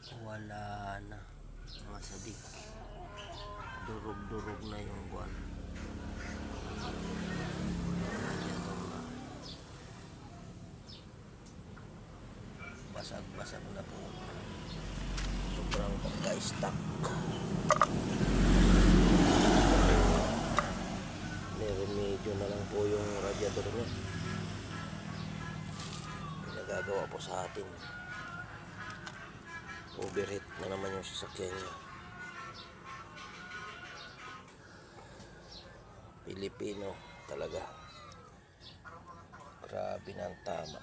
Wala na mga sadik, durog-durog na yung buwan. Basag-basag na po, sobrang pagka-stuck. May remedyo na lang po yung radiator niya, pinagagawa po sa atin. Overheat na naman yung sasakyan niya. Pilipino talaga, grabe na ang tama,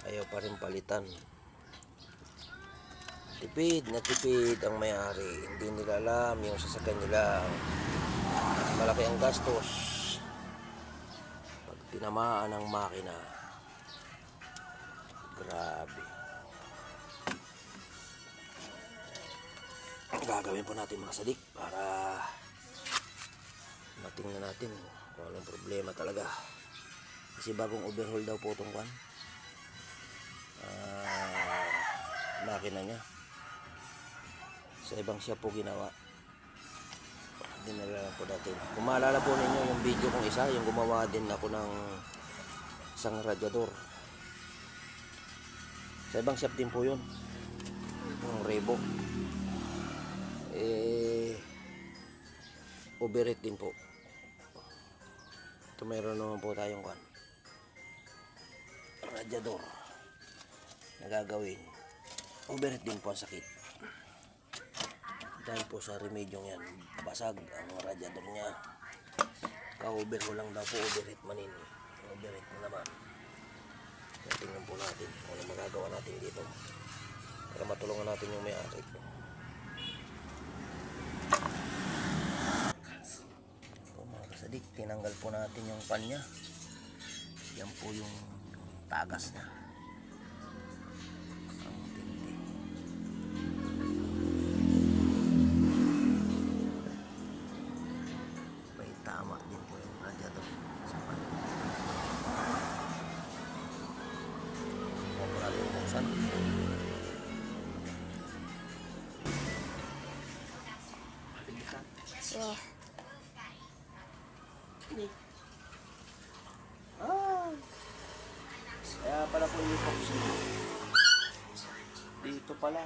ayaw pa rin palitan. Tipid na tipid ang may-ari, hindi nila alam yung sasakyan nila malaki ang gastos pag tinamaan ng makina. Grabe. Gagawin po natin mga sadik para matingnan natin kung anong problema talaga, kasi bagong overhaul daw po itong makina nya. Sa ibang siya po ginawa, dinala lang po natin. Kung maalala po ninyo yung video kong isa, yung gumawa din ako ng isang radiator, sa ibang shop din po yun, yung Revo. Overheat din po. Ito mayroon naman po tayong radiator na gagawin. Overheat din po ang sakit dahil po sa remedyong yan. Basag ang radiator niya, ka-over ko lang daw po, overheat manin. Overheat na naman. Kaya tingnan po natin kung ano magagawa natin dito para matulungan natin yung may-ari. Sadik, tinanggal po natin yung pan niya. Yan po yung tagas niya. Ang tindi. May tama din po yung radiator sa pan. Huwag po natin buksan. Yeah. Kaya pala po yung epoxy dito pala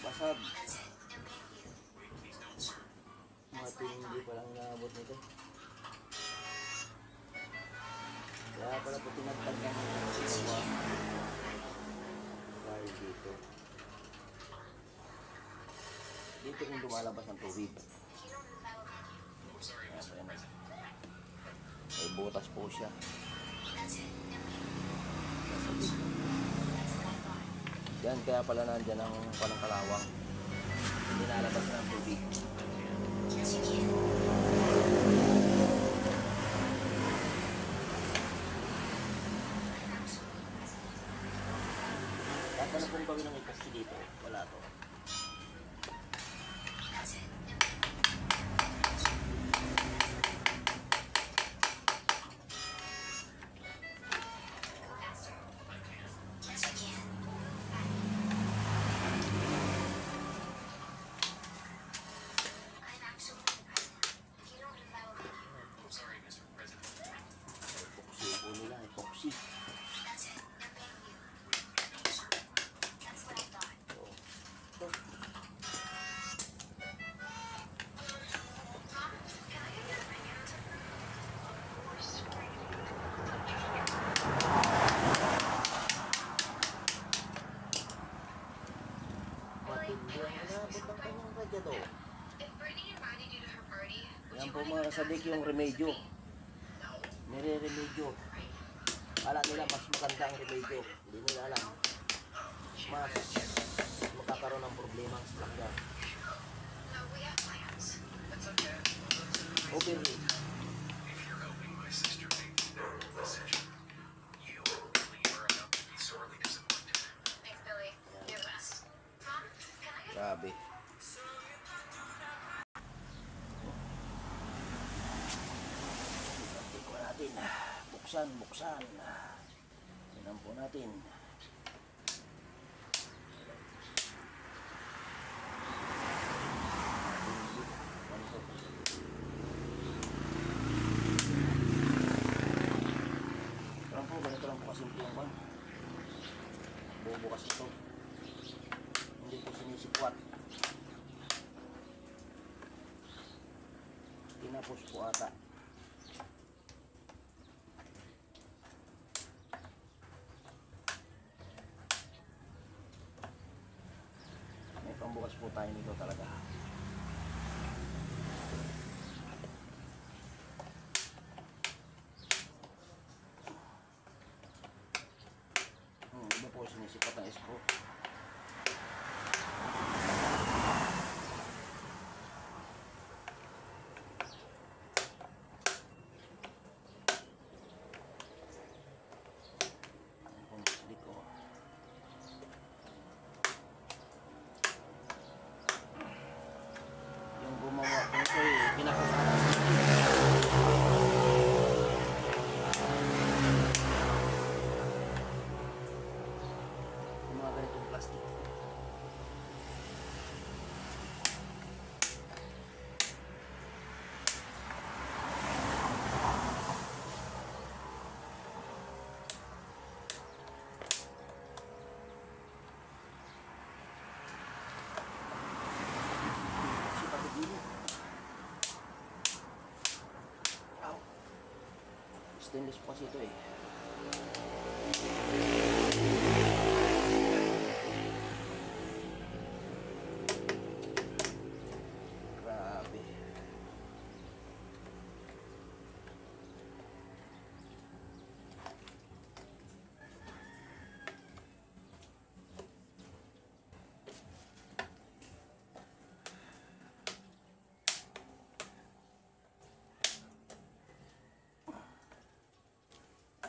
basag, matindi pa lang naabot nito. Kaya pala po tinagtag ng sinawa dahil dito yung lumalabas ng tubig. May butas po siya. Yan, kaya pala nandyan ang kalawang, hindi nalabas ng tubig. Kahit ano pong gawin ng epoxy dito, wala to. Epoxy. Yan po mga sadik yung remedyo. Nire-remedyo. Kala nila mas maganda ang remedyo. Hindi nila alam, mas magkakaroon ng problema ang sasakyan. Overheat. Grabe. Tingnan natin. Buksan. Tingnan po natin. bukas ito. Hindi po sinisikwat. Tinapos po ata. May pambukas po tayo nito talaga. Iba po sinisipat ng screw. Ayan po nasilik ko. Yung gumawa po ito pinapasara sa mga ganitong plastic. Kasi pati dito. Ow. Stainless po kasi ito eh. Grabe.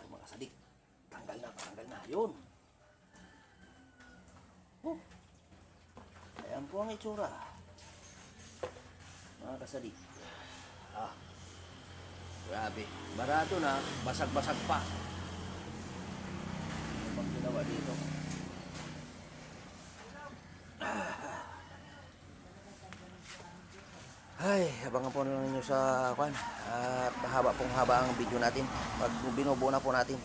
Mga sadik. Tanggal na. Yun. Oh. Ayan po ang itsura. Mga kasadik. Grabe. Barado na. Basag-basag pa. Ano bang ginawa dito? Ay, abangan po na ninyo sa kwan. At haba ang video natin. Pag binubuo na po natin.